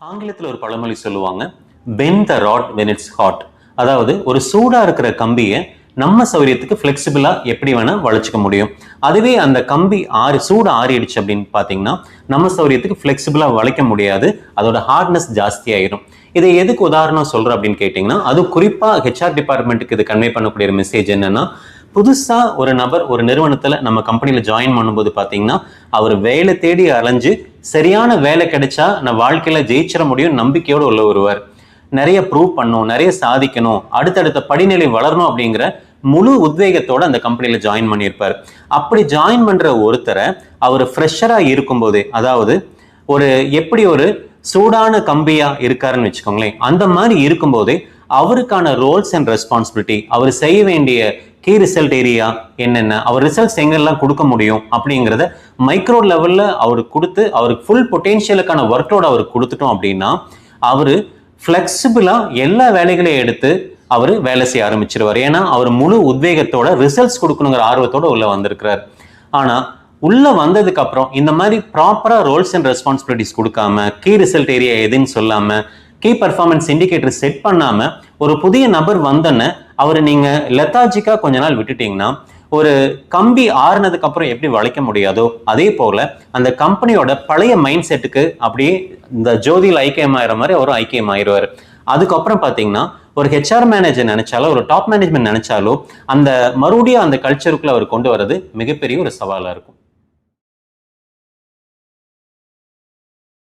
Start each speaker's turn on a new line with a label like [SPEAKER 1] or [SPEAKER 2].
[SPEAKER 1] ஆங்கிலத்தில் ஒரு பழமொழி சொல்லுவாங்க, bend the rod when it's hot. அதாவது ஒரு சூடா இருக்கிற கம்பியை நம்ம சௌரியத்துக்கு ஃபிளெக்சிபிளா எப்படி வேணா வளைச்சுக்க முடியும். அதுவே அந்த கம்பி சூடு ஆறிடுச்சு அப்படின்னு பாத்தீங்கன்னா நம்ம சௌரியத்துக்கு ஃபிளெக்சிபிளா வளைக்க முடியாது, அதோட ஹார்ட்னஸ் ஜாஸ்தி ஆயிரும். இதை எதுக்கு உதாரணம் சொல்றேன் அப்படின்னு கேட்டீங்கன்னா, அது குறிப்பா ஹெச்ஆர் டிபார்ட்மெண்ட்டுக்கு இது கன்வே பண்ணக்கூடிய மெசேஜ் என்னன்னா, புதுசா ஒரு நபர் ஒரு நிறுவனத்துல நம்ம கம்பெனில ஜாயின் பண்ணும்போது பாத்தீங்கன்னா அவர் வேலை தேடி அலைஞ்சு சரியான வேலை கிடைச்சா நான் வாழ்க்கையில ஜெயிச்சிட முடியும் நம்பிக்கையோடு உள்ள ஒருவர், நிறைய ப்ரூவ் பண்ணும், நிறைய சாதிக்கணும், அடுத்தடுத்த படிநிலை வளரணும் அப்படிங்கிற முழு உத்வேகத்தோட அந்த கம்பெனில ஜாயின் பண்ணியிருப்பார். அப்படி ஜாயின் பண்ற ஒருத்தரை அவர் ஃப்ரெஷரா இருக்கும்போதே, அதாவது ஒரு எப்படி ஒரு சூடான கம்பியா இருக்காருன்னு வச்சுக்கோங்களேன், அந்த மாதிரி இருக்கும்போதே அவருக்கான ரோல்ஸ் அண்ட் ரெஸ்பான்சிபிலிட்டி, அவர் செய்ய வேண்டிய கீ ரிசல்ட் ஏரியா என்னென்ன, அவர் ரிசல்ட்ஸ் எங்கெல்லாம் கொடுக்க முடியும் அப்படிங்கிறத மைக்ரோ லெவல்ல அவருக்கு கொடுத்து அவருக்கு ஃபுல் பொட்டென்ஷியலுக்கான ஒர்க் லோட் அவருக்கு கொடுத்துட்டோம் அப்படின்னா அவரு ஃபிளெக்சிபிளா எல்லா வேலைகளையும் எடுத்து அவர் வேலை செய்ய ஆரம்பிச்சிருவார். ஏன்னா அவர் முழு உத்வேகத்தோட ரிசல்ட்ஸ் கொடுக்கணுங்கிற ஆர்வத்தோட உள்ள வந்திருக்கிறார். ஆனா உள்ள வந்ததுக்கு அப்புறம் இந்த மாதிரி ப்ராப்பரா ரோல்ஸ் அண்ட் ரெஸ்பான்சிபிலிட்டிஸ் கொடுக்காம, கீ ரிசல்ட் ஏரியா எதுன்னு சொல்லாம, கீ பர்ஃபார்மன்ஸ் இண்டிகேட்டர் செட் பண்ணாம ஒரு புதிய நபர் வந்தன அவரை நீங்க லெத்தாஜிக்கா கொஞ்ச நாள் விட்டுட்டீங்கன்னா ஒரு கம்பி ஆறுனதுக்கு அப்புறம் எப்படி வளைக்க முடியாதோ அதே போல அந்த கம்பெனியோட பழைய மைண்ட் செட்டுக்கு அப்படியே இந்த ஜோதியில் ஐக்கியமாயிர மாதிரி அவரும் ஐக்கியமாயிருவார். அதுக்கப்புறம் பாத்தீங்கன்னா ஒரு ஹெச்ஆர் மேனேஜர் நினைச்சாலோ ஒரு டாப் மேனேஜ்மெண்ட் நினைச்சாலோ அந்த மறுபடியும் அந்த கல்ச்சருக்குள்ள அவர் கொண்டு வர்றது மிகப்பெரிய ஒரு சவாலா இருக்கும்.